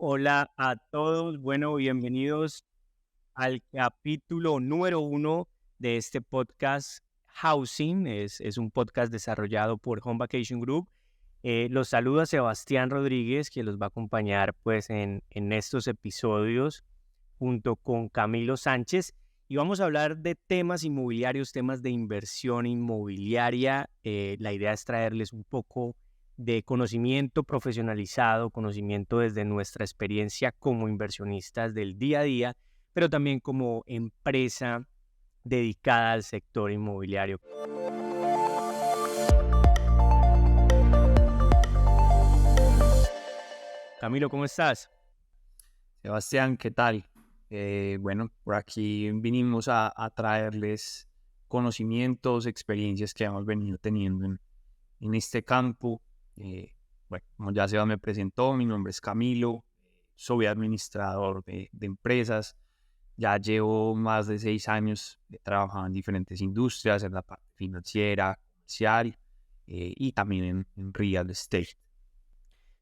Hola a todos, bueno, bienvenidos al capítulo número 1 de este podcast Housing. Es un podcast desarrollado por Home Vacation Group. Los saluda Sebastián Rodríguez, que los va a acompañar pues en estos episodios junto con Camilo Sánchez. Y vamos a hablar de temas inmobiliarios, temas de inversión inmobiliaria. La idea es traerles un poco de conocimiento profesionalizado, conocimiento desde nuestra experiencia como inversionistas del día a día, pero también como empresa dedicada al sector inmobiliario. Camilo, ¿cómo estás? Sebastián, ¿qué tal? Bueno, por aquí vinimos a traerles conocimientos, experiencias que hemos venido teniendo en este campo. Bueno, como ya Seba me presentó, mi nombre es Camilo, soy administrador de empresas. Ya llevo más de 6 años trabajando en diferentes industrias, en la parte financiera, comercial y también en real estate.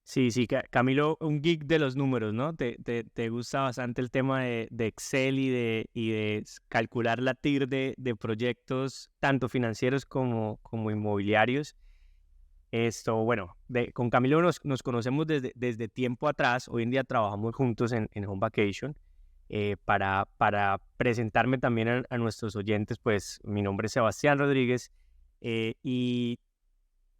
Sí, Camilo, un geek de los números, ¿no? Te gusta bastante el tema de Excel y de calcular la TIR de proyectos, tanto financieros como inmobiliarios. Bueno, con Camilo nos conocemos desde tiempo atrás. Hoy en día trabajamos juntos en Home Vacation. Para presentarme también a nuestros oyentes, pues mi nombre es Sebastián Rodríguez y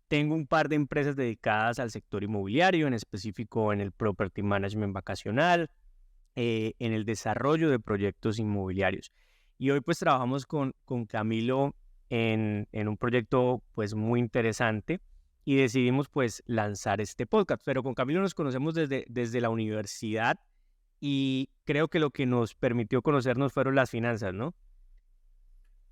tengo un par de empresas dedicadas al sector inmobiliario, en específico en el property management vacacional, en el desarrollo de proyectos inmobiliarios. Y hoy pues trabajamos con Camilo en un proyecto pues muy interesante y decidimos pues lanzar este podcast. Pero con Camilo nos conocemos desde la universidad y creo que lo que nos permitió conocernos fueron las finanzas, ¿no?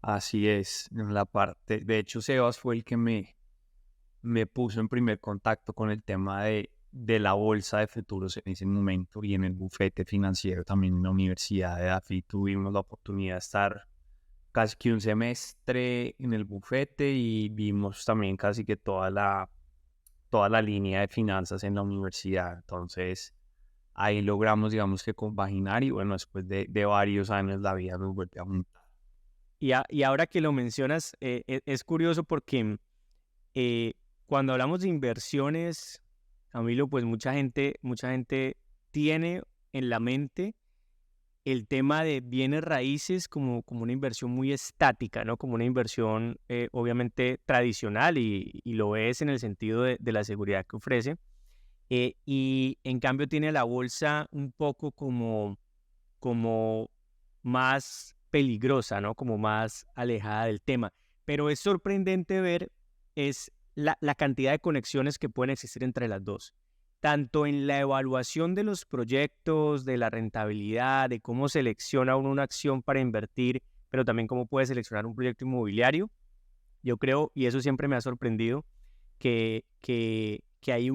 Así es, en la parte, de hecho Sebas fue el que me puso en primer contacto con el tema de la bolsa de futuros en ese momento y en el bufete financiero también en la Universidad de AFI tuvimos la oportunidad de estar casi que un semestre en el bufete y vimos también casi que toda la línea de finanzas en la universidad. Entonces ahí logramos, digamos que compaginar y bueno, después de varios años la vida nos vuelve a juntar. Y ahora que lo mencionas, es curioso porque eh, cuando hablamos de inversiones, Camilo, pues mucha gente tiene en la mente el tema de bienes raíces como una inversión muy estática, ¿no? Como una inversión obviamente tradicional y lo es en el sentido de la seguridad que ofrece. Y en cambio tiene la bolsa un poco como más peligrosa, ¿no? Como más alejada del tema. Pero es sorprendente ver es la cantidad de conexiones que pueden existir entre las dos, tanto en la evaluación de los proyectos, de la rentabilidad, de cómo selecciona uno una acción para invertir, pero también cómo puede seleccionar un proyecto inmobiliario. Yo creo, y eso siempre me ha sorprendido, que hay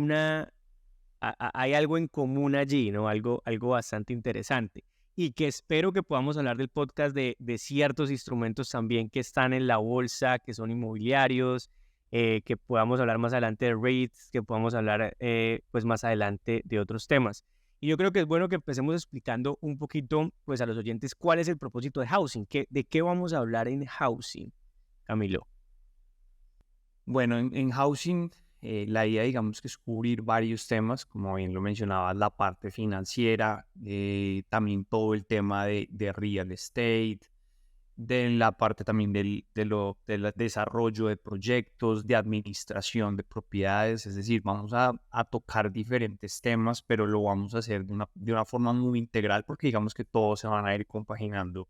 algo en común allí, ¿no? Algo bastante interesante. Y que espero que podamos hablar del podcast de ciertos instrumentos también que están en la bolsa, que son inmobiliarios, que podamos hablar más adelante de REITs, que podamos hablar pues más adelante de otros temas. Y yo creo que es bueno que empecemos explicando un poquito pues a los oyentes cuál es el propósito de Housing, de qué vamos a hablar en Housing, Camilo. Bueno, en housing, la idea, digamos, que es cubrir varios temas, como bien lo mencionabas, la parte financiera, también todo el tema de real estate, de la parte también del desarrollo de proyectos, de administración de propiedades, es decir, vamos a tocar diferentes temas, pero lo vamos a hacer de una forma muy integral porque digamos que todos se van a ir compaginando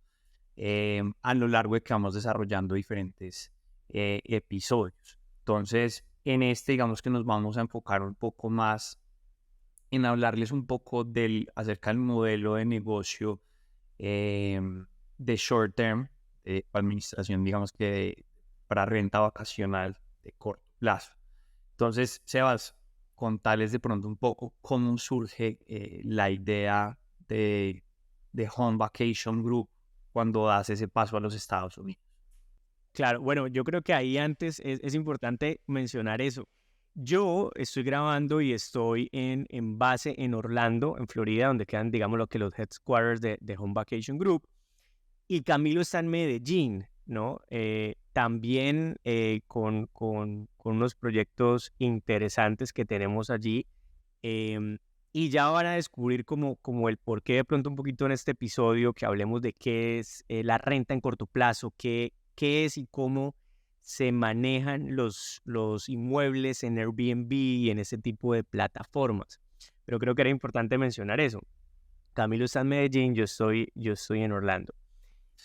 a lo largo de que vamos desarrollando diferentes episodios. Entonces, en este, digamos que nos vamos a enfocar un poco más en hablarles un poco acerca del modelo de negocio eh, de short term, de administración, digamos que para renta vacacional de corto plazo. Entonces, Sebas, contarles de pronto un poco cómo surge la idea de Home Vacation Group cuando das ese paso a los Estados Unidos. Claro, bueno, yo creo que ahí antes es importante mencionar eso. Yo estoy grabando y estoy en base en Orlando, en Florida, donde quedan, digamos, lo que los headquarters de Home Vacation Group. Y Camilo está en Medellín, ¿no? También con unos proyectos interesantes que tenemos allí. Y ya van a descubrir como el por qué de pronto un poquito en este episodio que hablemos de qué es la renta en corto plazo, qué es y cómo se manejan los inmuebles en Airbnb y en ese tipo de plataformas. Pero creo que era importante mencionar eso. Camilo está en Medellín, yo estoy en Orlando.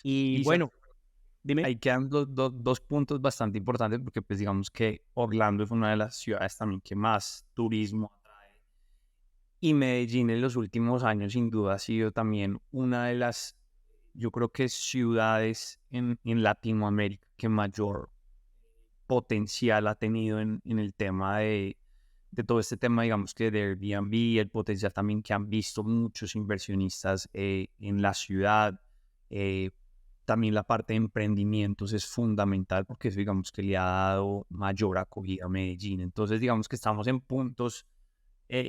Y Y bueno, dime. ahí quedan dos puntos bastante importantes porque pues digamos que Orlando es una de las ciudades también que más turismo atrae. Y Medellín en los últimos años sin duda ha sido también una de las, yo creo que ciudades en Latinoamérica que mayor potencial ha tenido en el tema de todo este tema, digamos que de Airbnb, el potencial también que han visto muchos inversionistas en la ciudad. eh, También la parte de emprendimientos es fundamental porque eso digamos que le ha dado mayor acogida a Medellín. Entonces digamos que estamos en puntos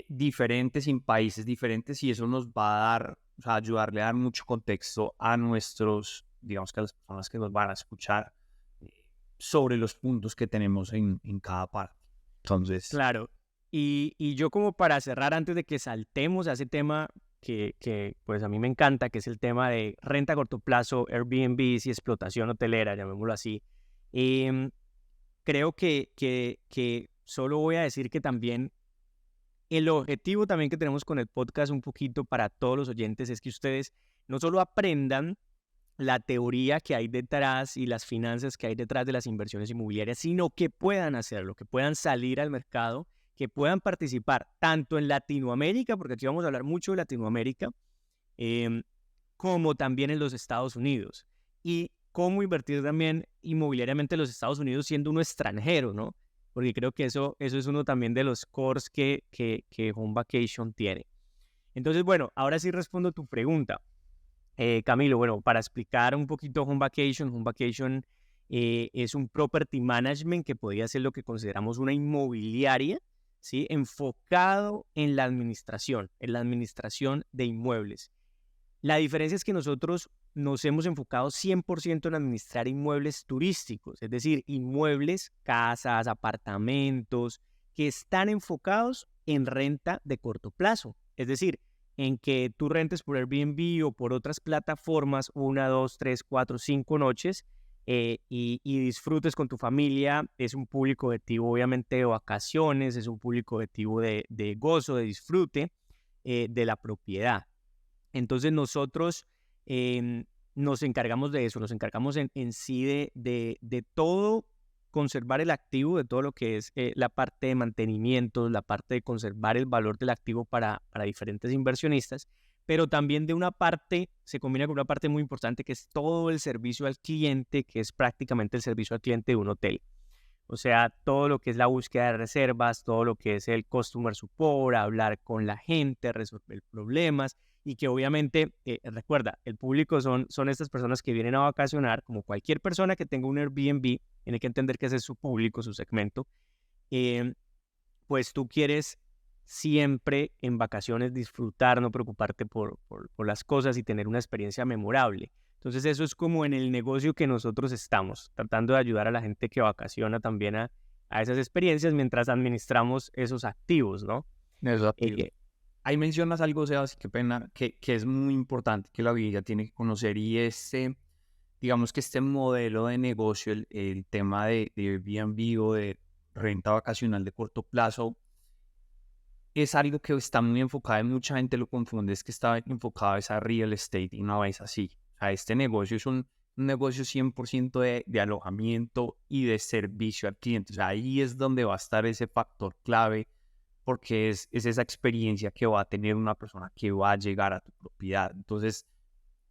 diferentes, en países diferentes y eso nos va a dar, o sea, ayudarle a dar mucho contexto a nuestros, digamos que a las personas que nos van a escuchar sobre los puntos que tenemos en cada parte. Entonces, Claro. Y yo como para cerrar, antes de que saltemos a ese tema que pues a mí me encanta, que es el tema de renta a corto plazo, Airbnb y explotación hotelera, llamémoslo así. em, Creo que solo voy a decir que también el objetivo también que tenemos con el podcast un poquito para todos los oyentes es que ustedes no solo aprendan la teoría que hay detrás y las finanzas que hay detrás de las inversiones inmobiliarias, sino que puedan hacerlo, que puedan salir al mercado, que puedan participar tanto en Latinoamérica, porque aquí vamos a hablar mucho de Latinoamérica, em, como también en los Estados Unidos. Y cómo invertir también inmobiliariamente en los Estados Unidos siendo uno extranjero, ¿no? Porque creo que eso es uno también de los cores que Home Vacation tiene. Entonces, bueno, ahora sí respondo a tu pregunta. Camilo, bueno, para explicar un poquito Home Vacation es un property management que podría ser lo que consideramos una inmobiliaria, ¿sí? Enfocado en la administración de inmuebles. La diferencia es que nosotros nos hemos enfocado 100% en administrar inmuebles turísticos, es decir, inmuebles, casas, apartamentos, que están enfocados en renta de corto plazo. Es decir, en que tú rentes por Airbnb o por otras plataformas 1, 2, 3, 4, 5 noches y disfrutes con tu familia. Es un público objetivo, obviamente, de vacaciones, es un público objetivo de gozo, de disfrute de la propiedad. Entonces nosotros nos encargamos de eso, nos encargamos en sí de todo, conservar el activo, de todo lo que es la parte de mantenimiento, la parte de conservar el valor del activo para diferentes inversionistas, pero también de una parte, se combina con una parte muy importante que es todo el servicio al cliente, que es prácticamente el servicio al cliente de un hotel. O sea, todo lo que es la búsqueda de reservas, todo lo que es el customer support, hablar con la gente, resolver problemas y que obviamente, recuerda, el público son estas personas que vienen a vacacionar, como cualquier persona que tenga un Airbnb, tiene que entender que ese es su público, su segmento. eh, pues tú quieres siempre en vacaciones disfrutar, no preocuparte por las cosas y tener una experiencia memorable. Entonces eso es como en el negocio que nosotros estamos, tratando de ayudar a la gente que vacaciona también a esas experiencias mientras administramos esos activos, ¿no? exacto. Eh, Ahí mencionas algo, Sebas, qué pena, que es muy importante que la audiencia tiene que conocer y digamos que este modelo de negocio, el tema de Airbnb o de renta vacacional de corto plazo, es algo que está muy enfocado y mucha gente lo confunde, es que está enfocado a real estate y no es así. O sea, este negocio es un negocio 100% de alojamiento y de servicio al cliente. O sea, ahí es donde va a estar ese factor clave porque es esa experiencia que va a tener una persona que va a llegar a tu propiedad. Entonces,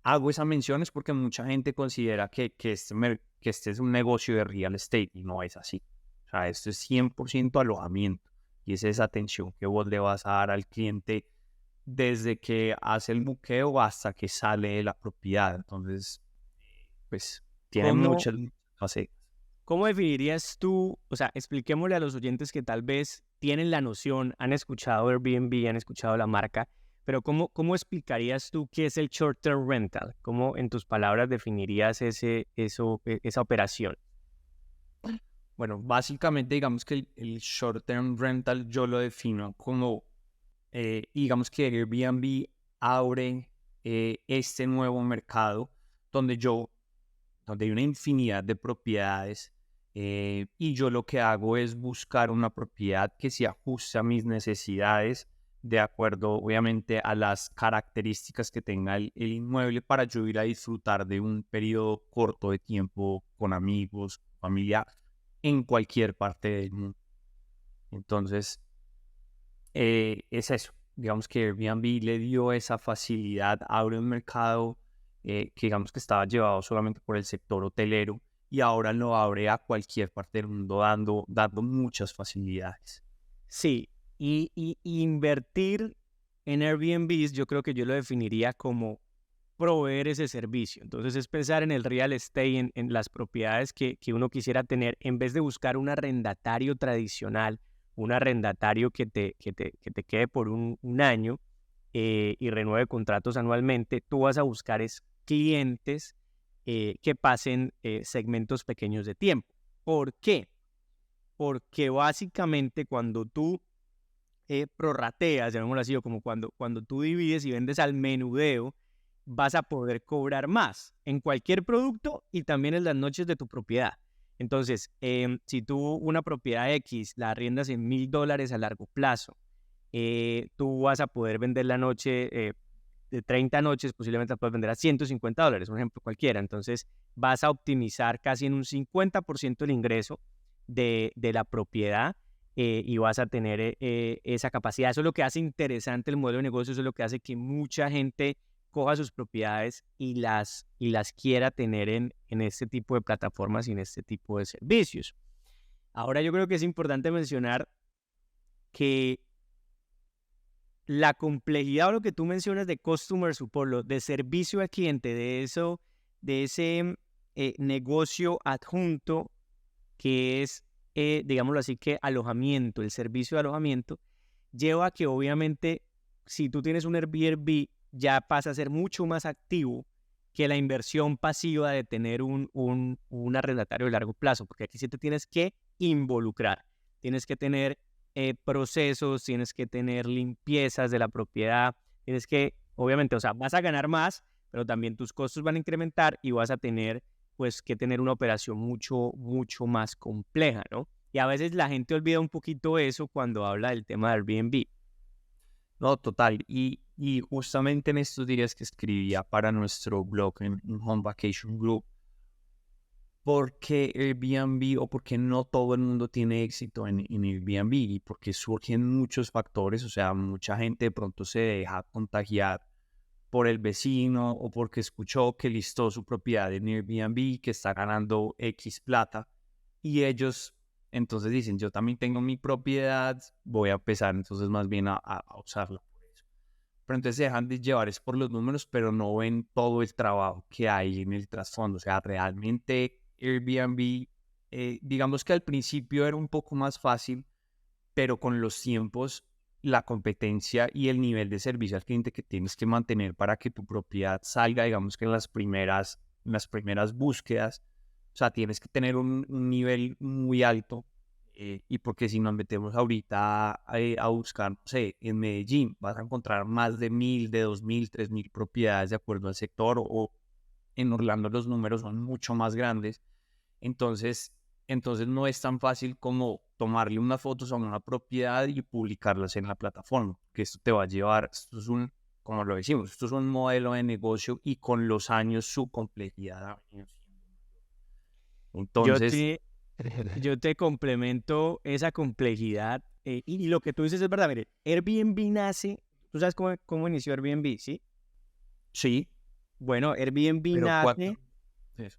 hago esa mención es porque mucha gente considera que este es un negocio de real estate y no es así. O sea, esto es 100% alojamiento y es esa atención que vos le vas a dar al cliente desde que hace el buqueo hasta que sale de la propiedad. Entonces, pues tiene ¿cómo, muchas facetas. ¿Cómo definirías tú, o sea, expliquémosle a los oyentes que tal vez tienen la noción, han escuchado Airbnb, han escuchado la marca, pero ¿cómo explicarías tú qué es el short-term rental? ¿Cómo en tus palabras definirías esa operación? Bueno, básicamente digamos que el short term rental yo lo defino como, digamos que Airbnb abre este nuevo mercado donde donde hay una infinidad de propiedades, y yo lo que hago es buscar una propiedad que se ajuste a mis necesidades de acuerdo obviamente a las características que tenga el inmueble para yo ir a disfrutar de un periodo corto de tiempo con amigos, familia, en cualquier parte del mundo. Entonces, es eso. Digamos que Airbnb le dio esa facilidad, abre un mercado que digamos que estaba llevado solamente por el sector hotelero y ahora lo abre a cualquier parte del mundo dando muchas facilidades. Sí, y invertir en Airbnb, yo creo que yo lo definiría como proveer ese servicio. Entonces es pensar en el real estate, en las propiedades que uno quisiera tener, en vez de buscar un arrendatario tradicional, un arrendatario que te quede por un año y renueve contratos anualmente. Tú vas a buscar clientes que pasen segmentos pequeños de tiempo. ¿Por qué? Porque básicamente cuando tú prorrateas, llamémoslo así, o como cuando tú divides y vendes al menudeo, vas a poder cobrar más en cualquier producto y también en las noches de tu propiedad. Entonces, si tú una propiedad X la arriendas en $1,000 a largo plazo, tú vas a poder vender la noche de 30 noches, posiblemente la puedes vender a $150, un ejemplo cualquiera. Entonces, vas a optimizar casi en un 50% el ingreso de la propiedad y vas a tener esa capacidad. Eso es lo que hace interesante el modelo de negocio, eso es lo que hace que mucha gente coja sus propiedades y las quiera tener en este tipo de plataformas y en este tipo de servicios. Ahora yo creo que es importante mencionar que la complejidad o lo que tú mencionas de customer support, de servicio al cliente, de ese negocio adjunto que es, digámoslo así, que alojamiento, el servicio de alojamiento, lleva a que obviamente si tú tienes un Airbnb ya pasa a ser mucho más activo que la inversión pasiva de tener un arrendatario de largo plazo, porque aquí sí te tienes que involucrar, tienes que tener procesos, tienes que tener limpiezas de la propiedad, tienes que, obviamente, o sea, vas a ganar más, pero también tus costos van a incrementar y vas a tener, pues, que tener una operación mucho, mucho más compleja, ¿no? Y a veces la gente olvida un poquito eso cuando habla del tema de Airbnb. No, total. Y justamente en estos días que escribía para nuestro blog en Home Vacation Group, ¿por qué Airbnb o por qué no todo el mundo tiene éxito en Airbnb? Y porque surgen muchos factores, o sea, mucha gente de pronto se deja contagiar por el vecino o porque escuchó que listó su propiedad en Airbnb, que está ganando X plata, y ellos entonces dicen, yo también tengo mi propiedad, voy a empezar entonces más bien a usarla por eso. Pero entonces se dejan de llevar es por los números, pero no ven todo el trabajo que hay en el trasfondo. O sea, realmente Airbnb, digamos que al principio era un poco más fácil, pero con los tiempos, la competencia y el nivel de servicio al cliente que tienes que mantener para que tu propiedad salga, digamos que en las primeras búsquedas, o sea, tienes que tener un nivel muy alto, y porque si nos metemos ahorita a buscar, no sé, en Medellín, vas a encontrar más de 1,000, de 2,000, 3,000 propiedades de acuerdo al sector, o en Orlando los números son mucho más grandes. Entonces, entonces no es tan fácil como tomarle unas fotos a una propiedad y publicarlas en la plataforma, que esto te va a llevar, esto es como lo decimos, esto es un modelo de negocio y con los años su complejidad ha venido siendo mayor. Yo Entonces, te, yo te complemento esa complejidad y lo que tú dices es verdad. Mire, Airbnb nace, tú sabes cómo inició Airbnb, ¿sí? sí, Bueno, Airbnb pero nace eso,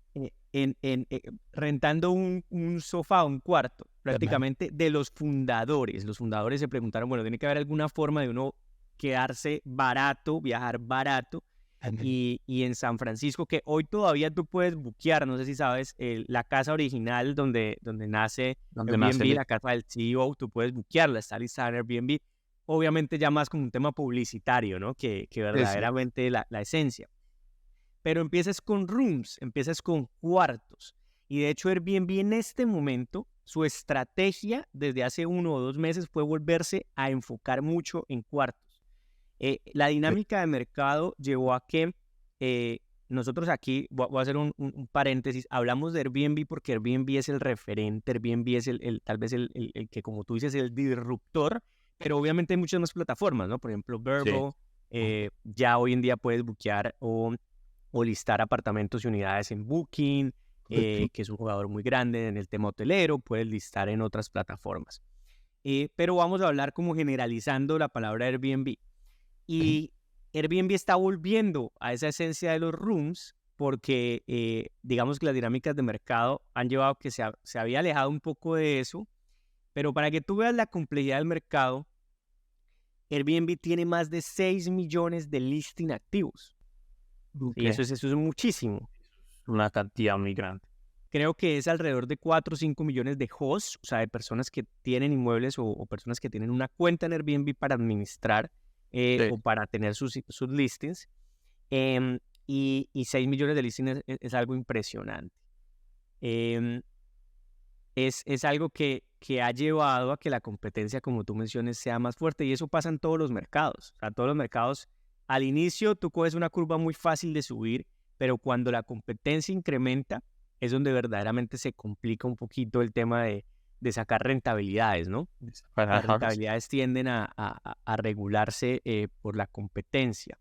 rentando un sofá, un cuarto, ¿verdad? prácticamente de los fundadores. Los fundadores se preguntaron, bueno, tiene que haber alguna forma de uno quedarse barato, viajar barato, y en San Francisco, que hoy todavía tú puedes buquear, no sé si sabes, la casa original donde nace donde nace Airbnb, la casa del CEO, tú puedes buquearla, está listada en Airbnb, obviamente ya más como un tema publicitario, ¿no? Que Sí, sí. verdaderamente la esencia. Pero empiezas con rooms, empiezas con cuartos. Y de hecho Airbnb en este momento, su estrategia desde hace 1 o 2 meses fue volverse a enfocar mucho en cuartos. La Sí. dinámica de mercado llevó a que nosotros aquí, voy a hacer un paréntesis, hablamos de Airbnb porque Airbnb es el referente, Airbnb es tal vez el que, como tú dices, el disruptor, pero obviamente hay muchas más plataformas, ¿no? Por ejemplo, Sí. Vrbo, ya hoy en día puedes buquear o listar apartamentos y unidades en Booking, que es un jugador muy grande en el tema hotelero, puedes listar en otras plataformas. Pero vamos a hablar como generalizando la palabra Airbnb. Y Airbnb está volviendo a esa esencia de los rooms porque digamos que las dinámicas de mercado han llevado que se había alejado un poco de eso, pero para que tú veas la complejidad del mercado, Airbnb tiene más de 6 millones de listing activos. Ok. Y eso es muchísimo. Una cantidad muy grande. Creo que es alrededor de 4 o 5 millones de hosts, o sea, de personas que tienen inmuebles o personas que tienen una cuenta en Airbnb para administrar Sí. o para tener sus listings. Y 6 millones de listings es algo impresionante. Em, es algo que ha llevado a que la competencia, como tú mencionas, sea más fuerte. Y eso pasa en todos los mercados. O sea, todos los mercados, al inicio tú coges una curva muy fácil de subir, pero cuando la competencia incrementa, es donde verdaderamente se complica un poquito el tema de sacar rentabilidades, ¿no? Las rentabilidades tienden a regularse por la competencia.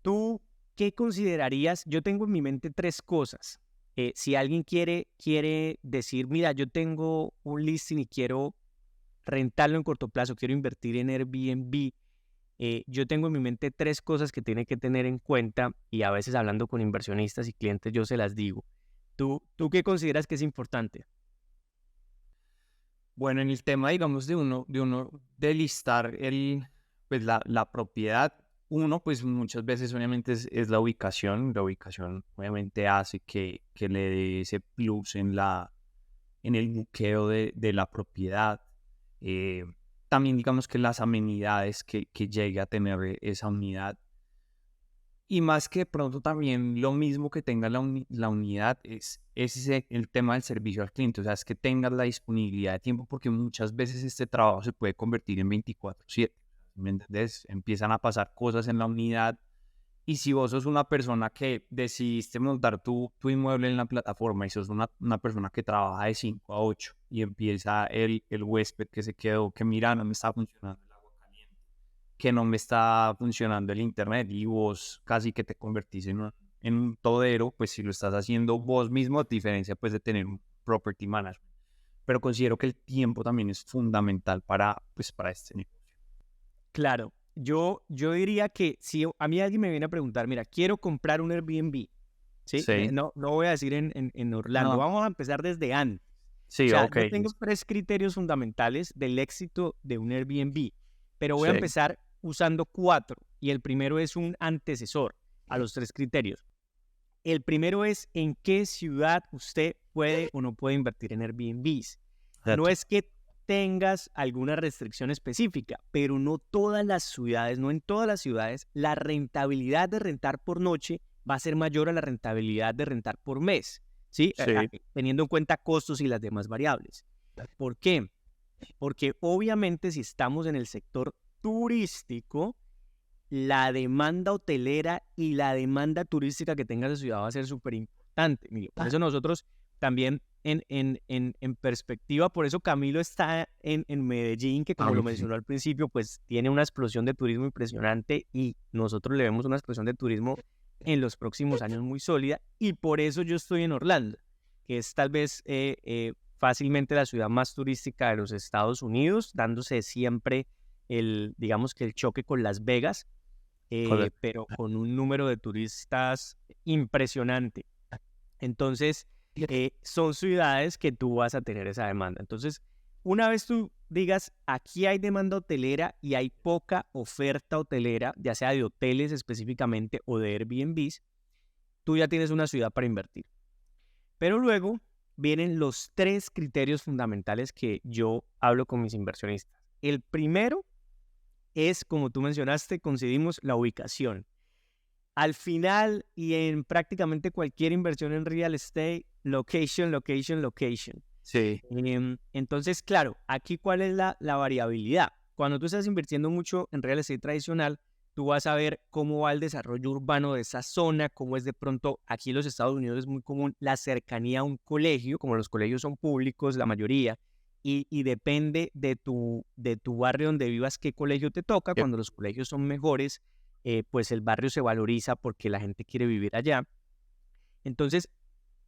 ¿Tú qué considerarías? Yo tengo en mi mente 3 cosas. Si alguien quiere decir, mira, yo tengo un listing y quiero rentarlo en corto plazo, quiero invertir en Airbnb, yo tengo en mi mente 3 cosas que tiene que tener en cuenta y a veces hablando con inversionistas y clientes yo se las digo. ¿Tú qué consideras que es importante? Bueno, en el tema, digamos, de listar pues la propiedad, uno, pues muchas veces obviamente es la ubicación. La ubicación obviamente hace que le dé ese plus en el buqueo de la propiedad. Eh, También digamos que las amenidades que llegue a tener esa unidad. Y más que de pronto también lo mismo que tenga la unidad es el tema del servicio al cliente, o sea, es que tengas la disponibilidad de tiempo porque muchas veces este trabajo se puede convertir en 24/7, ¿me entendés? Empiezan a pasar cosas en la unidad y si vos sos una persona que decidiste montar tu inmueble en la plataforma y sos una persona que trabaja de 5 a 8 y empieza el huésped que se quedó, que mira, no me está funcionando el agua caliente, que no me está funcionando el internet y vos casi que te convertís en un todero, pues si lo estás haciendo vos mismo, a diferencia pues de tener un property manager. Pero considero que el tiempo también es fundamental para este negocio. Claro, yo diría que si a mí alguien me viene a preguntar, mira, quiero comprar un Airbnb, ¿sí? Sí, No voy a decir en Orlando, no, vamos a empezar desde antes. O sí, sea, ok, yo tengo 3 criterios fundamentales del éxito de un Airbnb, pero voy a sí, empezar usando 4 y el primero es un antecesor a los 3 criterios. El primero es en qué ciudad usted puede o no puede invertir en Airbnbs. No exacto, es que tengas alguna restricción específica, pero no todas las ciudades, no en todas las ciudades, la rentabilidad de rentar por noche va a ser mayor a la rentabilidad de rentar por mes, ¿sí? sí, Teniendo en cuenta costos y las demás variables. ¿Por qué? Porque obviamente si estamos en el sector turístico, la demanda hotelera y la demanda turística que tenga esa ciudad va a ser súper importante. Por eso nosotros también en perspectiva, por eso Camilo está en Medellín, que como lo sí, mencionó al principio, pues tiene una explosión de turismo impresionante y nosotros le vemos una explosión de turismo en los próximos años muy sólida y por eso yo estoy en Orlando, que es tal vez fácilmente la ciudad más turística de los Estados Unidos, dándose siempre digamos que el choque con Las Vegas, correcto, pero con un número de turistas impresionante. Entonces, son ciudades que tú vas a tener esa demanda. Entonces, una vez tú digas, aquí hay demanda hotelera y hay poca oferta hotelera, ya sea de hoteles específicamente o de Airbnbs, tú ya tienes una ciudad para invertir. Pero luego vienen los 3 criterios fundamentales que yo hablo con mis inversionistas. El primero es, como tú mencionaste, coincidimos, la ubicación. Al final y en prácticamente cualquier inversión en real estate, location, location, location. Sí, Entonces, claro, aquí cuál es la variabilidad. Cuando tú estás invirtiendo mucho en real estate tradicional, tú vas a ver cómo va el desarrollo urbano de esa zona, cómo es de pronto, aquí en los Estados Unidos es muy común la cercanía a un colegio, como los colegios son públicos, la mayoría, y depende de tu barrio donde vivas, qué colegio te toca. yep, Cuando los colegios son mejores, pues el barrio se valoriza porque la gente quiere vivir allá. Entonces,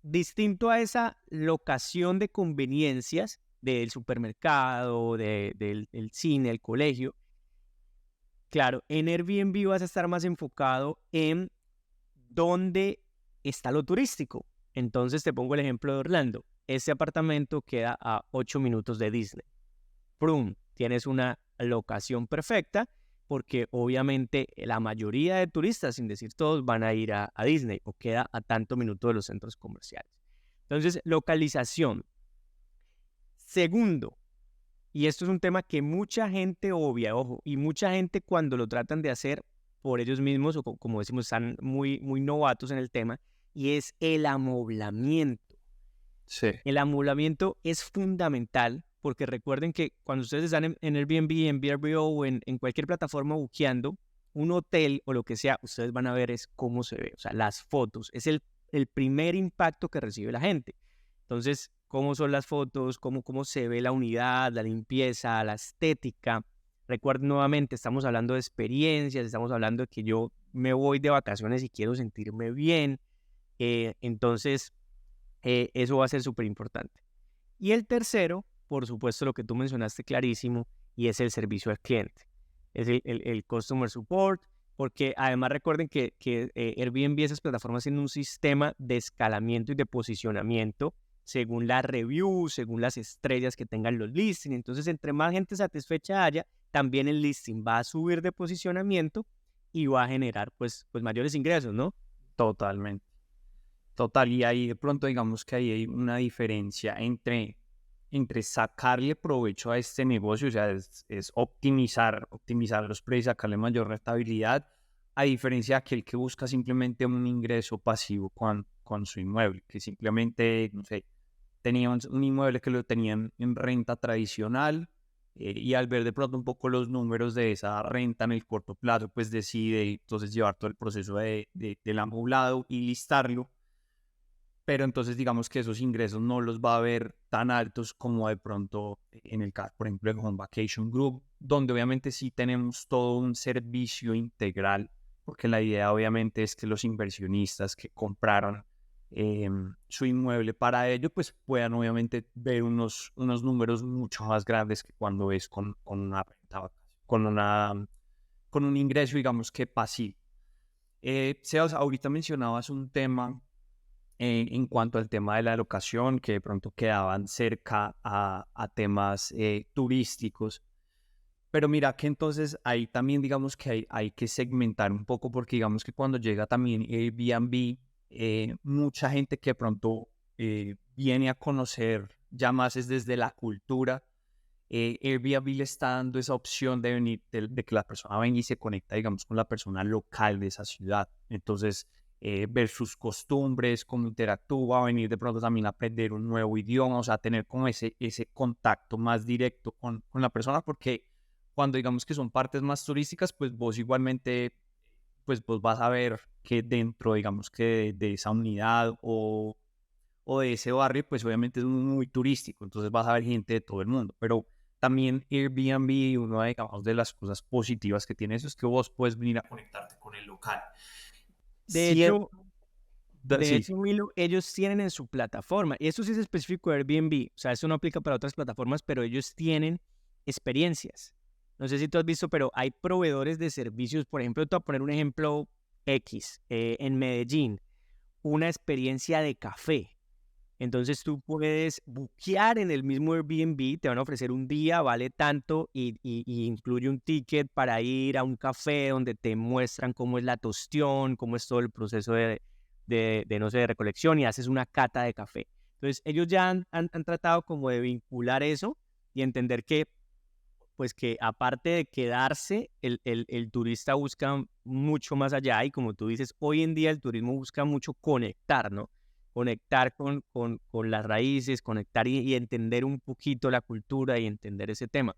distinto a esa locación de conveniencias del supermercado, del cine, el colegio, claro, en Airbnb vas a estar más enfocado en dónde está lo turístico. Entonces te pongo el ejemplo de Orlando. Ese apartamento queda a 8 minutos de Disney. ¡Prum! Tienes una locación perfecta porque obviamente la mayoría de turistas, sin decir todos, van a ir a Disney o queda a tanto minuto de los centros comerciales. Entonces, localización. Segundo, y esto es un tema que mucha gente obvia, ojo, y mucha gente cuando lo tratan de hacer por ellos mismos o como decimos, están muy, muy novatos en el tema, y es el amoblamiento. sí, El amoblamiento es fundamental porque recuerden que cuando ustedes están en Airbnb, en VRBO o en cualquier plataforma buqueando un hotel o lo que sea, ustedes van a ver es cómo se ve, o sea, las fotos. Es el primer impacto que recibe la gente. Entonces, cómo son las fotos, cómo se ve la unidad, la limpieza, la estética. Recuerden nuevamente, estamos hablando de experiencias, estamos hablando de que yo me voy de vacaciones y quiero sentirme bien. Entonces, eso va a ser súper importante. Y el tercero, por supuesto, lo que tú mencionaste clarísimo, y es el servicio al cliente. Es el customer support, porque además recuerden que Airbnb, esas plataformas tienen un sistema de escalamiento y de posicionamiento según la review, según las estrellas que tengan los listings. Entonces, entre más gente satisfecha haya, también el listing va a subir de posicionamiento y va a generar pues mayores ingresos, ¿no? totalmente. Total, y ahí de pronto digamos que ahí hay una diferencia entre sacarle provecho a este negocio, o sea, es optimizar los precios, sacarle mayor rentabilidad, a diferencia de aquel que busca simplemente un ingreso pasivo con su inmueble, que simplemente, no sé, tenía un inmueble que lo tenían en renta tradicional, y al ver de pronto un poco los números de esa renta en el corto plazo, pues decide entonces llevar todo el proceso del amoblado y listarlo, pero entonces digamos que esos ingresos no los va a ver tan altos como de pronto en el caso, por ejemplo, de Home Vacation Group, donde obviamente sí tenemos todo un servicio integral, porque la idea obviamente es que los inversionistas que compraron su inmueble para ello, pues puedan obviamente ver unos números mucho más grandes que cuando es con una renta, con una, con un ingreso, digamos que pasivo. Sebas, ahorita mencionabas un tema en cuanto al tema de la locación, que de pronto quedaban cerca a temas turísticos. Pero mira que entonces ahí también digamos que hay que segmentar un poco porque digamos que cuando llega también Airbnb, mucha gente que de pronto viene a conocer ya más es desde la cultura. Airbnb le está dando esa opción de venir, de que la persona venga y se conecta, digamos, con la persona local de esa ciudad. Entonces, ver sus costumbres, cómo interactúa, venir de pronto también a aprender un nuevo idioma, o sea, tener como ese contacto más directo con la persona, porque cuando digamos que son partes más turísticas, pues vos igualmente, pues vos vas a ver que dentro, digamos que de esa unidad o de ese barrio, pues obviamente es muy turístico, entonces vas a ver gente de todo el mundo, pero también Airbnb, una digamos, de las cosas positivas que tiene eso es que vos puedes venir a conectarte con el local. De Cierto, hecho, de sí, hecho, Milo, ellos tienen en su plataforma, y eso sí es específico de Airbnb, o sea, eso no aplica para otras plataformas, pero ellos tienen experiencias. No sé si tú has visto, pero hay proveedores de servicios, por ejemplo, te voy a poner un ejemplo X, en Medellín, una experiencia de café. Entonces tú puedes buquear en el mismo Airbnb, te van a ofrecer un día, vale tanto y incluye un ticket para ir a un café donde te muestran cómo es la tostión, cómo es todo el proceso no sé, de recolección y haces una cata de café. Entonces ellos ya han tratado como de vincular eso y entender que pues que aparte de quedarse, el turista busca mucho más allá y como tú dices, hoy en día el turismo busca mucho conectar, ¿no? Conectar con las raíces, conectar y entender un poquito la cultura y entender ese tema.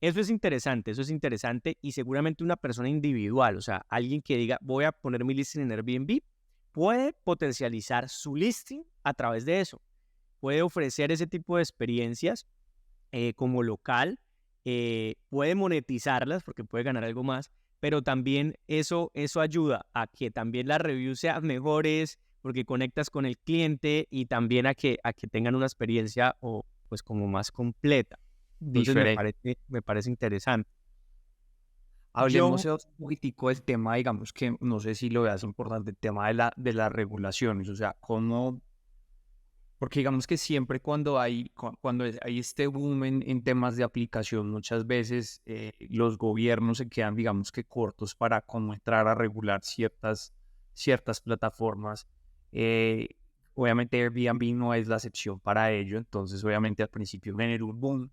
Eso es interesante y seguramente una persona individual, o sea, alguien que diga, voy a poner mi listing en Airbnb, puede potencializar su listing a través de eso. Puede ofrecer ese tipo de experiencias como local, puede monetizarlas porque puede ganar algo más, pero también eso ayuda a que también las reviews sean mejores porque conectas con el cliente y también a que tengan una experiencia o pues como más completa. Entonces Diferente. me parece interesante. Hablemos Yo, un poquitico del tema, digamos que no sé si lo veas importante, el tema de las regulaciones, o sea, cómo, porque digamos que siempre cuando hay este boom en temas de aplicación, muchas veces los gobiernos se quedan, digamos que cortos para cómo entrar a regular ciertas plataformas. Eh, Obviamente Airbnb no es la excepción para ello, entonces obviamente al principio generó un boom.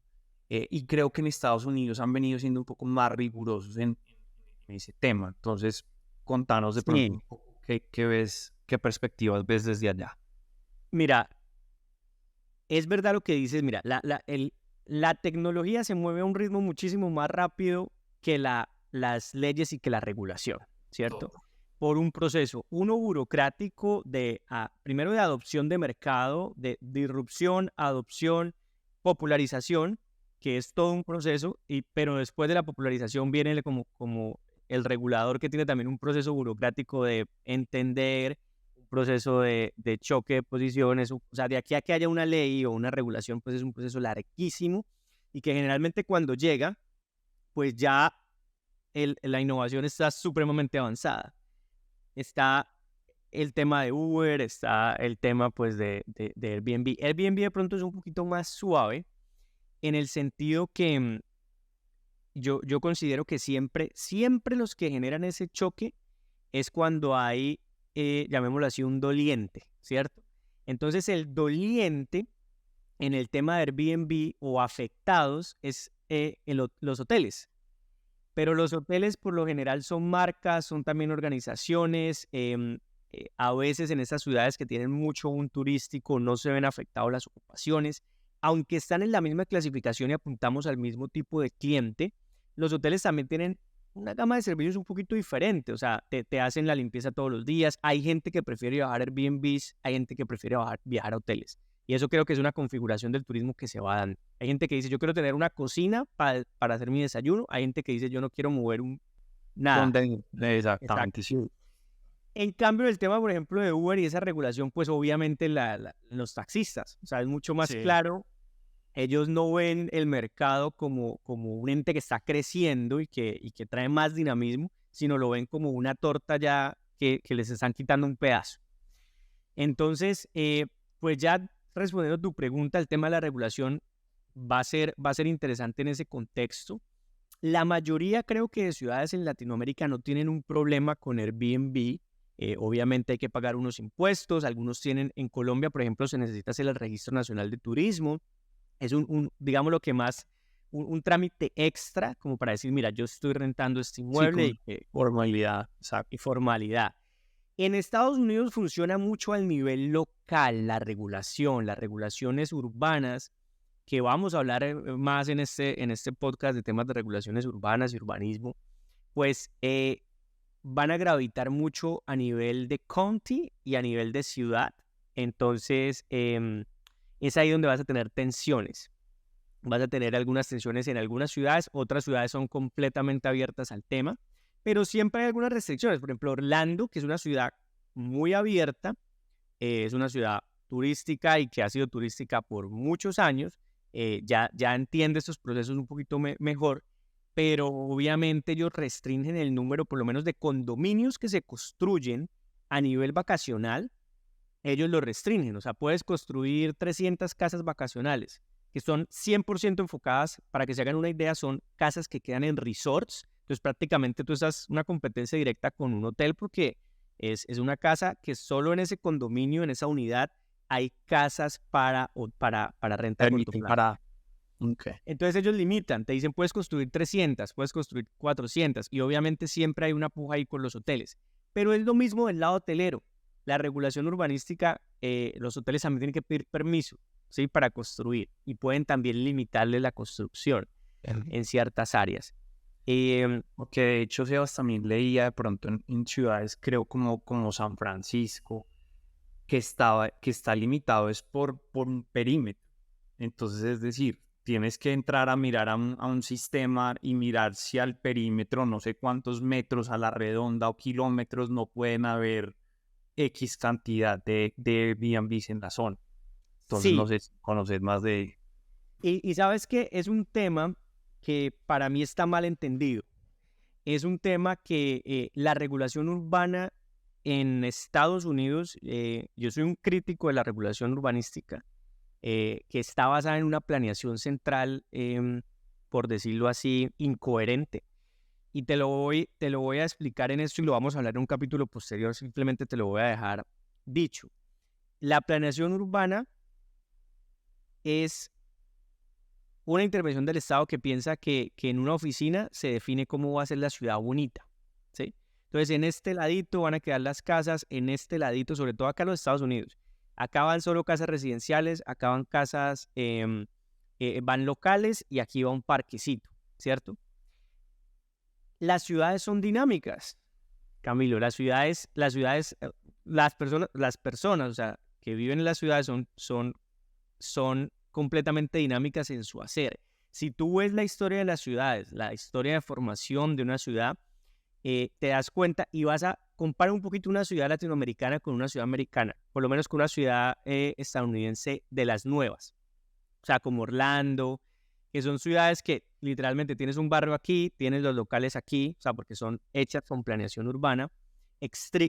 Y creo que en Estados Unidos han venido siendo un poco más rigurosos en ese tema. Entonces, contanos de pronto sí, un poco qué ves, qué perspectivas ves desde allá. mira, es verdad lo que dices, mira, la tecnología se mueve a un ritmo muchísimo más rápido que las leyes y que la regulación, ¿cierto? Por un proceso, uno burocrático primero de adopción de mercado, de disrupción, adopción, popularización, que es todo un proceso, pero después de la popularización viene como el regulador que tiene también un proceso burocrático de entender, un proceso de choque de posiciones, o sea, de aquí a que haya una ley o una regulación, pues es un proceso larguísimo y que generalmente cuando llega, pues ya la innovación está supremamente avanzada. Está el tema de Uber, está el tema pues de Airbnb. Airbnb de pronto es un poquito más suave en el sentido que yo considero que siempre los que generan ese choque es cuando hay, llamémoslo así, un doliente, ¿cierto? Entonces el doliente en el tema de Airbnb o afectados es los hoteles. Pero los hoteles por lo general son marcas, son también organizaciones. A veces en estas ciudades que tienen mucho boom turístico no se ven afectados las ocupaciones. Aunque están en la misma clasificación y apuntamos al mismo tipo de cliente, los hoteles también tienen una gama de servicios un poquito diferente. O sea, te hacen la limpieza todos los días. Hay gente que prefiere viajar a Airbnbs, hay gente que prefiere viajar a hoteles. Y eso creo que es una configuración del turismo que se va dando. Hay gente que dice, yo quiero tener una cocina para hacer mi desayuno. Hay gente que dice, yo no quiero mover nada. Donde, Exacto. exactamente, sí. En cambio, el tema, por ejemplo, de Uber y esa regulación, pues obviamente los taxistas, o sea, es mucho más Sí. claro. Ellos no ven el mercado como un ente que está creciendo y que trae más dinamismo, sino lo ven como una torta ya que les están quitando un pedazo. Entonces, pues ya respondiendo a tu pregunta, el tema de la regulación va a ser interesante en ese contexto. La mayoría creo que de ciudades en Latinoamérica no tienen un problema con Airbnb. Obviamente hay que pagar unos impuestos, algunos tienen, en Colombia, por ejemplo, se necesita hacer el Registro Nacional de Turismo. Es digamos lo que más, un trámite extra como para decir, mira, yo estoy rentando este Sí, inmueble con formalidad, exacto. y formalidad. En Estados Unidos funciona mucho al nivel local la regulación, las regulaciones urbanas, que vamos a hablar más en este podcast de temas de regulaciones urbanas y urbanismo, pues van a gravitar mucho a nivel de county y a nivel de ciudad. Entonces, es ahí donde vas a tener tensiones. Vas a tener algunas tensiones en algunas ciudades, otras ciudades son completamente abiertas al tema, pero siempre hay algunas restricciones. Por ejemplo, Orlando, que es una ciudad muy abierta, es una ciudad turística y que ha sido turística por muchos años, ya entiende estos procesos un poquito mejor, pero obviamente ellos restringen el número, por lo menos, de condominios que se construyen a nivel vacacional ellos lo restringen. O sea, puedes construir 300 casas vacacionales que son 100% enfocadas, para que se hagan una idea, son casas que quedan en resorts. Entonces prácticamente tú estás una competencia directa con un hotel, porque es una casa que solo en ese condominio, en esa unidad, hay casas para renta a corto Permiten plazo. para... Ok. Entonces ellos limitan, te dicen puedes construir 300, puedes construir 400, y obviamente siempre hay una puja ahí con los hoteles. Pero es lo mismo del lado hotelero. La regulación urbanística, los hoteles también tienen que pedir permiso, ¿sí?, para construir, y pueden también limitarle la construcción en ciertas áreas. Porque de hecho, Sebas, también leía de pronto en ciudades, creo como San Francisco, que está limitado es por un perímetro. Entonces, es decir, tienes que entrar a mirar a un sistema y mirar si al perímetro, no sé cuántos metros a la redonda o kilómetros, no pueden haber X cantidad de Airbnbs en la zona. Entonces, no Sí, sé si conoces más de... y sabes que es un tema que para mí está mal entendido. Es un tema que la regulación urbana en Estados Unidos, yo soy un crítico de la regulación urbanística, que está basada en una planeación central, por decirlo así, incoherente. Y te lo voy a explicar en esto, y lo vamos a hablar en un capítulo posterior, simplemente te lo voy a dejar dicho. La planeación urbana es una intervención del Estado que piensa que en una oficina se define cómo va a ser la ciudad bonita, ¿sí? Entonces, en este ladito van a quedar las casas, en este ladito, sobre todo acá en los Estados Unidos, acá van solo casas residenciales, acá van casas, van locales, y aquí va un parquecito, ¿cierto? Las ciudades son dinámicas, Camilo. Las personas, o sea, que viven en las ciudades son completamente dinámicas en su hacer. Si tú ves la historia de las ciudades, la historia de formación de una ciudad, te das cuenta y vas a comparar un poquito una ciudad latinoamericana con una ciudad americana, por lo menos con una ciudad estadounidense de las nuevas, o sea, como Orlando, que son ciudades que literalmente tienes un barrio aquí, tienes los locales aquí, o sea, porque son hechas con planeación urbana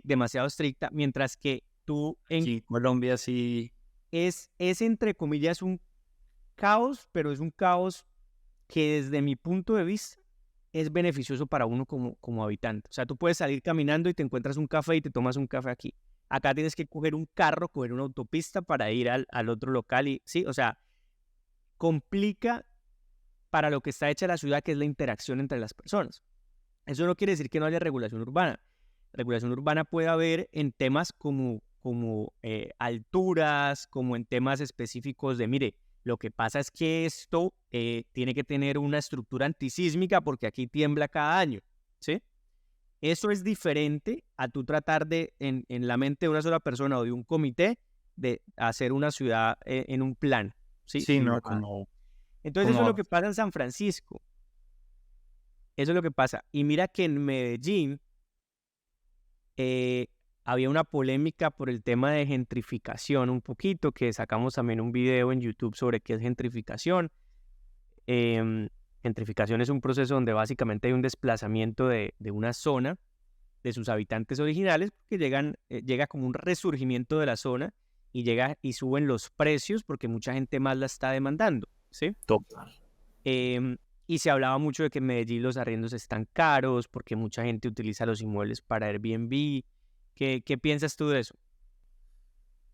demasiado estricta, mientras que tú Aquí en Colombia sí, es entre comillas un caos, pero es un caos que desde mi punto de vista es beneficioso para uno como habitante. O sea, tú puedes salir caminando y te encuentras un café y te tomas un café aquí. Acá tienes que coger un carro, coger una autopista para ir al otro local, y sí, o sea, complica para lo que está hecha la ciudad, que es la interacción entre las personas. Eso no quiere decir que no haya regulación urbana. Regulación urbana puede haber en temas como alturas, como en temas específicos de, mire, lo que pasa es que esto tiene que tener una estructura antisísmica porque aquí tiembla cada año, ¿sí? Eso es diferente a tú tratar de, en la mente de una sola persona o de un comité, de hacer una ciudad en un plan, ¿sí? sí, no, Filmada. Entonces eso es lo que pasa en San Francisco. Eso es lo que pasa. Y mira que en Medellín había una polémica por el tema de gentrificación un poquito, que sacamos también un video en YouTube sobre qué es gentrificación. Em, Gentrificación es un proceso donde básicamente hay un desplazamiento de una zona, de sus habitantes originales, porque llega como un resurgimiento de la zona, y llega y suben los precios porque mucha gente más la está demandando, ¿sí? total. Em, y se hablaba mucho de que en Medellín los arriendos están caros porque mucha gente utiliza los inmuebles para Airbnb. ¿Qué piensas tú de eso?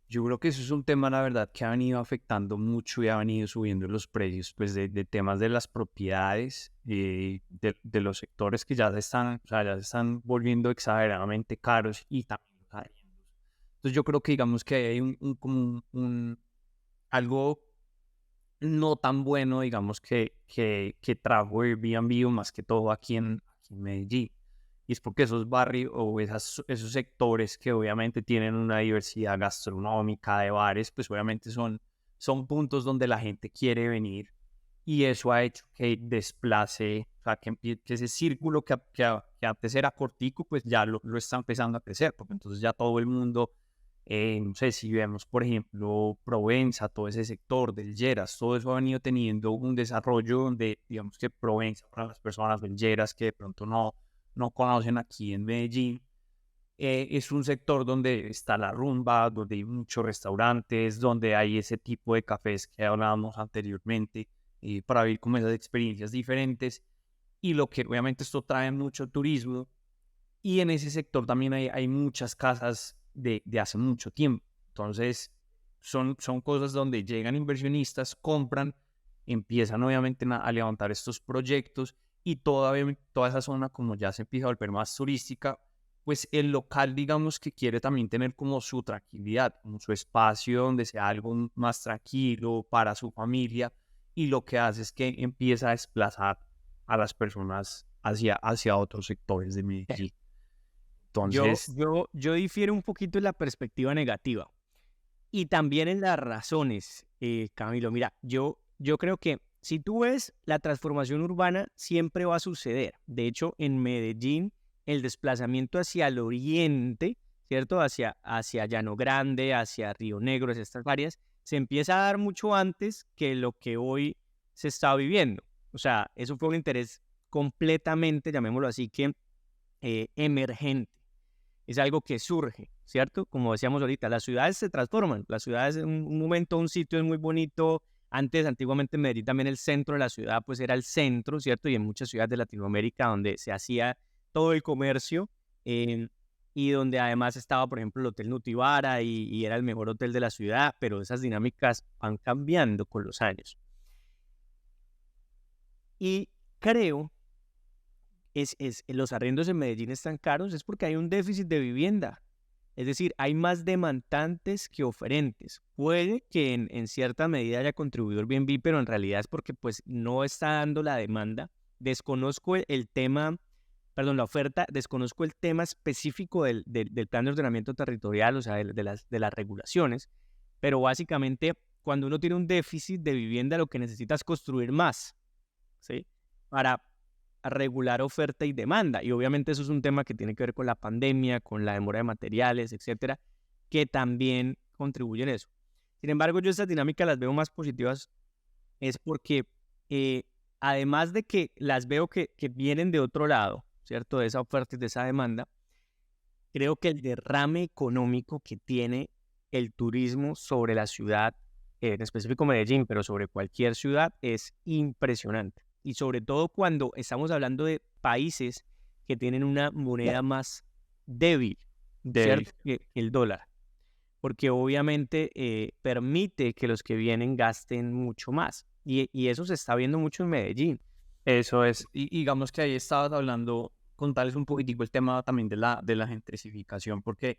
Yo creo que eso es un tema, la verdad, que ha venido afectando mucho y ha venido subiendo los precios, pues, de temas de las propiedades, de los sectores que ya se están, o sea, ya se están volviendo exageradamente caros, y también los arriendos. Entonces, yo creo que digamos que hay como algo no tan bueno, digamos, que trajo Airbnb, o más que todo aquí en Medellín. Y es porque esos barrios o esos sectores que obviamente tienen una diversidad gastronómica de bares, pues obviamente son puntos donde la gente quiere venir, y eso ha hecho que desplace, o sea, que ese círculo que antes era cortico, pues ya lo está empezando a crecer, porque entonces ya todo el mundo, no sé, si vemos, por ejemplo, Provenza, todo ese sector del Lleras, todo eso ha venido teniendo un desarrollo donde, digamos que Provenza, para las personas del Lleras que de pronto no conocen aquí en Medellín, Es un sector donde está la rumba, donde hay muchos restaurantes, donde hay ese tipo de cafés que hablábamos anteriormente, para vivir como esas experiencias diferentes. Y lo que obviamente esto trae mucho turismo. Y en ese sector también hay muchas casas de hace mucho tiempo. Entonces, son cosas donde llegan inversionistas, compran, empiezan obviamente a levantar estos proyectos y toda esa zona, como ya se empieza a volver más turística, pues el local, digamos que quiere también tener como su tranquilidad, como su espacio donde sea algo más tranquilo para su familia, y lo que hace es que empieza a desplazar a las personas hacia otros sectores de Medellín. Yo, Entonces, yo, yo difiero un poquito en la perspectiva negativa y también en las razones, Camilo. Mira, yo creo que si tú ves la transformación urbana, siempre va a suceder. De hecho, en Medellín, el desplazamiento hacia el oriente, ¿cierto? Hacia Llano Grande, hacia Río Negro, hacia estas áreas, se empieza a dar mucho antes que lo que hoy se está viviendo. O sea, eso fue un interés completamente, llamémoslo así, que emergente. Es algo que surge, ¿cierto? Como decíamos ahorita, las ciudades se transforman. Las ciudades en un momento, un sitio es muy bonito. Antes, antiguamente en Medellín también el centro de la ciudad pues era el centro, ¿cierto? Y en muchas ciudades de Latinoamérica donde se hacía todo el comercio, y donde además estaba, por ejemplo, el Hotel Nutibara y era el mejor hotel de la ciudad, pero esas dinámicas van cambiando con los años. Y creo los arriendos en Medellín están caros es porque hay un déficit de vivienda. Es decir, hay más demandantes que oferentes. Puede que en cierta medida haya contribuido Airbnb, pero en realidad es porque pues no está dando la demanda. Desconozco el tema, perdón, la oferta, desconozco el tema específico del plan de ordenamiento territorial, o sea, de las regulaciones, pero básicamente cuando uno tiene un déficit de vivienda, lo que necesita es construir más, ¿sí? Para regular oferta y demanda. Y obviamente eso es un tema que tiene que ver con la pandemia, con la demora de materiales, etcétera, que también contribuyen a eso. Sin embargo, yo estas dinámicas las veo más positivas, es porque eh, además de que las veo que vienen de otro lado, ¿cierto? De esa oferta y de esa demanda, creo que el derrame económico que tiene el turismo sobre la ciudad, en específico Medellín, pero sobre cualquier ciudad, es impresionante. Y sobre todo cuando estamos hablando de países que tienen una moneda más débil, Dave, ¿cierto? Que el dólar. Porque obviamente permite que los que vienen gasten mucho más. Y eso se está viendo mucho en Medellín. eso es. Y digamos que ahí estabas hablando, contarles un poquitico el tema también de la gentrificación, porque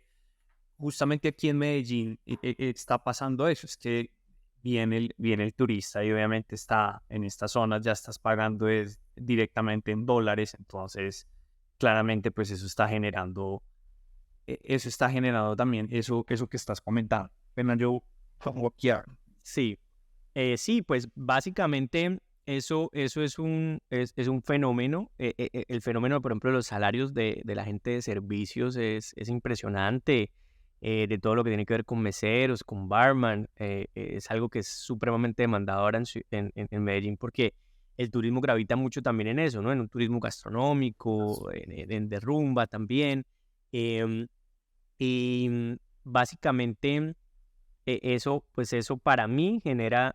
justamente aquí en Medellín está pasando eso, es que viene el turista y obviamente está en estas zonas, ya estás pagando directamente en dólares, entonces claramente pues eso está generando también eso que estás comentando. Pero yo pongo aquí Sí, sí, pues básicamente eso es un fenómeno. El fenómeno, por ejemplo, de los salarios de la gente de servicios es impresionante. De todo lo que tiene que ver con meseros, con barman, es algo que es supremamente demandado ahora en Medellín porque el turismo gravita mucho también en eso, ¿no? En un turismo gastronómico, de rumba también. em, y básicamente eso para mí genera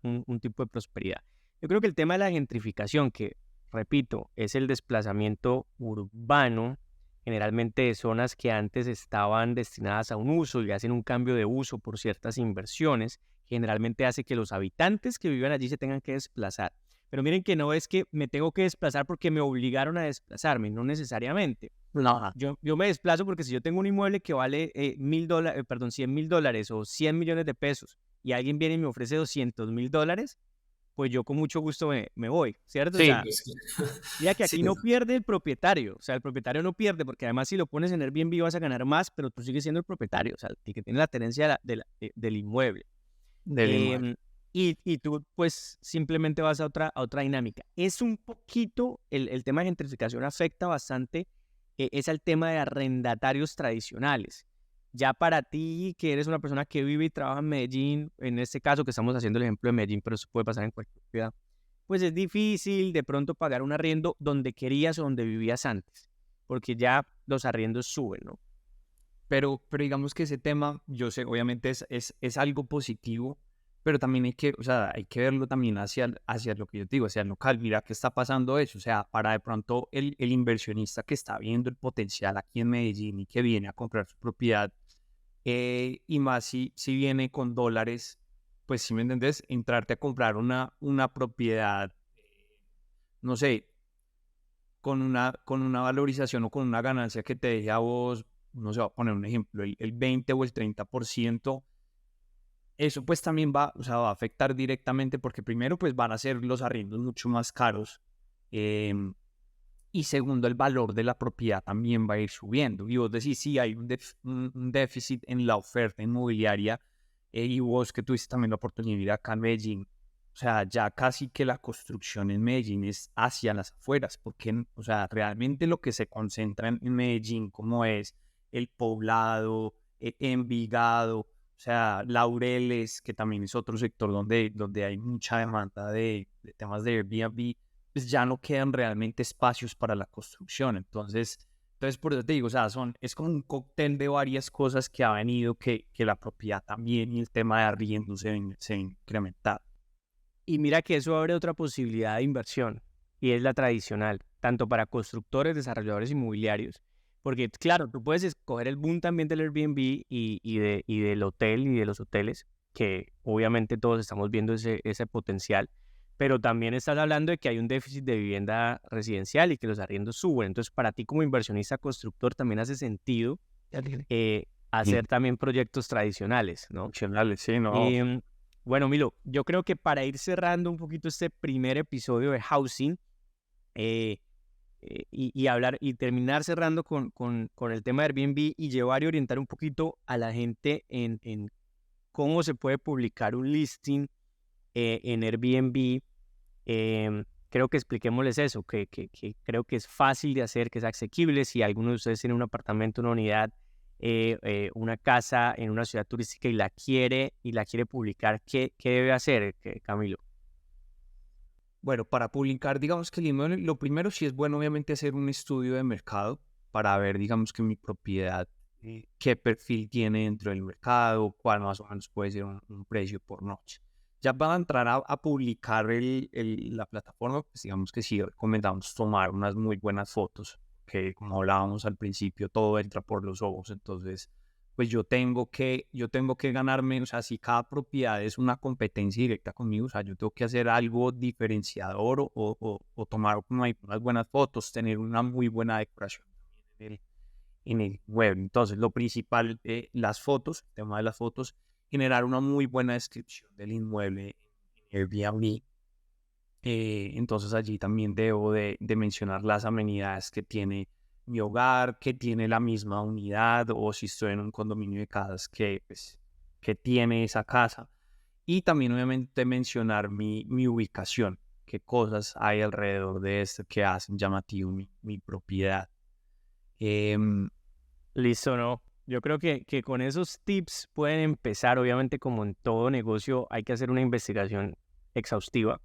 un tipo de prosperidad. Yo creo que el tema de la gentrificación, que repito, es el desplazamiento urbano, generalmente de zonas que antes estaban destinadas a un uso y hacen un cambio de uso por ciertas inversiones, generalmente hace que los habitantes que viven allí se tengan que desplazar. Pero miren que no es que me tengo que desplazar porque me obligaron a desplazarme, no necesariamente. no, Yo me desplazo porque si yo tengo un inmueble que vale $1,000, perdón, $100,000 o 100 millones de pesos y alguien viene y me ofrece $200,000, pues yo con mucho gusto me voy, ¿cierto? O sí, sea, Pues, mira que sí, aquí no pierde el propietario, o sea, el propietario no pierde porque además si lo pones en Airbnb vas a ganar más, pero tú sigues siendo el propietario, o sea, el que tiene la tenencia del inmueble. del inmueble. Y tú pues simplemente vas a otra dinámica. Es un poquito, el tema de gentrificación afecta bastante, es el tema de arrendatarios tradicionales. Ya para ti, que eres una persona que vive y trabaja en Medellín, en este caso que estamos haciendo el ejemplo de Medellín, pero eso puede pasar en cualquier ciudad, pues es difícil de pronto pagar un arriendo donde querías o donde vivías antes, porque ya los arriendos suben, ¿no? Pero digamos que ese tema, yo sé, obviamente es algo positivo, pero también hay que, o sea, hay que verlo también hacia lo que yo te digo, hacia el local. Mira qué está pasando eso. O sea, para de pronto el inversionista que está viendo el potencial aquí en Medellín y que viene a comprar su propiedad, y más si viene con dólares, pues si me entendés, entrarte a comprar una propiedad, no sé, con una valorización o con una ganancia que te deje a vos, no sé, voy a poner un ejemplo, el 20 o el 30%, eso pues también va, o sea, va a afectar directamente porque primero pues van a ser los arriendos mucho más caros, em, y segundo el valor de la propiedad también va a ir subiendo. Y vos decís, sí, hay un déficit en la oferta inmobiliaria, y vos que tuviste también la oportunidad de ir acá en Medellín, o sea, ya casi que la construcción en Medellín es hacia las afueras, porque, o sea, realmente lo que se concentra en Medellín, como es el Poblado, Envigado, o sea, Laureles, que también es otro sector donde hay mucha demanda de temas de Airbnb, pues ya no quedan realmente espacios para la construcción. Entonces por eso te digo, o sea, es como un cóctel de varias cosas que ha venido que la propiedad también y el tema de arriendo se incrementar. Y mira que eso abre otra posibilidad de inversión, y es la tradicional, tanto para constructores, desarrolladores inmobiliarios, porque claro, tú puedes escoger el boom también del Airbnb y del hotel y de los hoteles, que obviamente todos estamos viendo ese potencial, pero también estás hablando de que hay un déficit de vivienda residencial y que los arriendos suben. Entonces, para ti como inversionista constructor también hace sentido Sí, hacer también proyectos tradicionales, ¿no? opcionales, sí, no. Em, bueno, Milo, yo creo que para ir cerrando un poquito este primer episodio de Housing, eh, y hablar y terminar cerrando con el tema de Airbnb y llevar y orientar un poquito a la gente en cómo se puede publicar un listing en Airbnb. Creo que expliquémosles eso, que creo que es fácil de hacer, que es asequible. Si alguno de ustedes tiene un apartamento, una unidad, una casa en una ciudad turística y la quiere publicar, ¿qué debe hacer, Camilo? Bueno, para publicar, digamos que el inmueble, lo primero sí es bueno, obviamente, hacer un estudio de mercado para ver, digamos que mi propiedad, qué perfil tiene dentro del mercado, cuál más o menos puede ser un precio por noche. Ya para entrar a publicar la plataforma, pues digamos que sí recomendamos tomar unas muy buenas fotos, que como hablábamos al principio, todo entra por los ojos. Entonces pues yo tengo que ganarme, o sea, si cada propiedad es una competencia directa conmigo, o sea, yo tengo que hacer algo diferenciador o tomar unas buenas fotos, tener una muy buena decoración en el web. Entonces, lo principal, las fotos, el tema de las fotos, generar una muy buena descripción del inmueble en Airbnb. Entonces allí también debo de mencionar las amenidades que tiene mi hogar, que tiene la misma unidad, o si estoy en un condominio de casas que tiene esa casa. Y también obviamente mencionar mi ubicación, qué cosas hay alrededor de esto que hacen llamativo mi propiedad. Em, Listo, ¿no? Yo creo que con esos tips pueden empezar. Obviamente, como en todo negocio, hay que hacer una investigación exhaustiva.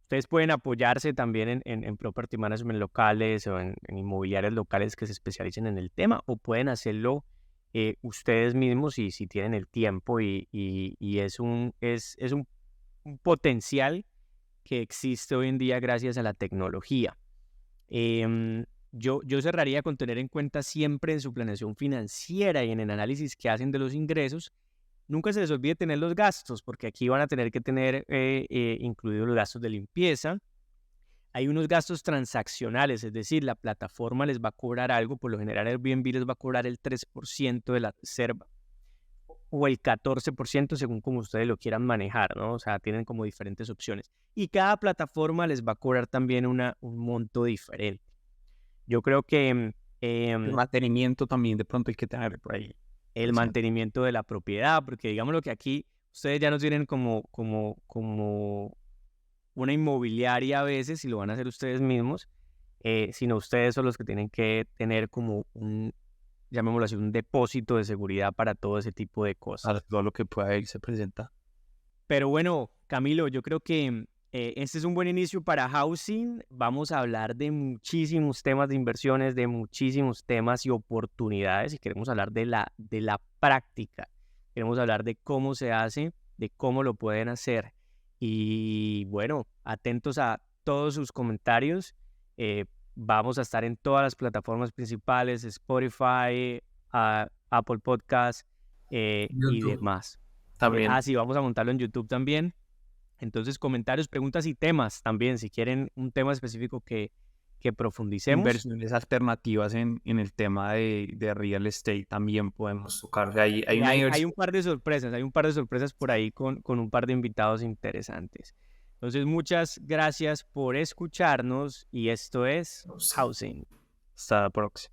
Ustedes pueden apoyarse también en property management locales o en inmobiliarias locales que se especialicen en el tema, o pueden hacerlo ustedes mismos si tienen el tiempo, y es un potencial que existe hoy en día gracias a la tecnología. Yo cerraría con tener en cuenta siempre en su planeación financiera y en el análisis que hacen de los ingresos. Nunca se les olvide tener los gastos, porque aquí van a tener que tener incluidos los gastos de limpieza. Hay unos gastos transaccionales, es decir, la plataforma les va a cobrar algo. Por lo general, Airbnb les va a cobrar el 3% de la reserva o el 14% según como ustedes lo quieran manejar, ¿no? O sea, tienen como diferentes opciones. Y cada plataforma les va a cobrar también un monto diferente. Yo creo que el em, mantenimiento también de pronto hay que tener por ahí el presente. mantenimiento de la propiedad, porque digamos lo que aquí ustedes ya no tienen como una inmobiliaria a veces, y lo van a hacer ustedes mismos, sino ustedes son los que tienen que tener como llamémoslo así, un depósito de seguridad para todo ese tipo de cosas. A todo lo que pueda ir se presenta. Pero bueno, Camilo, yo creo que Este es un buen inicio para housing. Vamos a hablar de muchísimos temas de inversiones, de muchísimos temas y oportunidades. Y queremos hablar de la práctica. Queremos hablar de cómo se hace, de cómo lo pueden hacer. Y bueno, atentos a todos sus comentarios. Vamos a estar en todas las plataformas principales, Spotify, Apple Podcasts y YouTube demás. también. Sí, vamos a montarlo en YouTube también. Entonces, comentarios, preguntas y temas también, si quieren un tema específico que profundicemos. Inversiones alternativas en el tema de real estate también podemos tocar. O sea, hay una Hay un par de sorpresas por ahí con un par de invitados interesantes. Entonces, muchas gracias por escucharnos y esto es Housing. Hasta la próxima.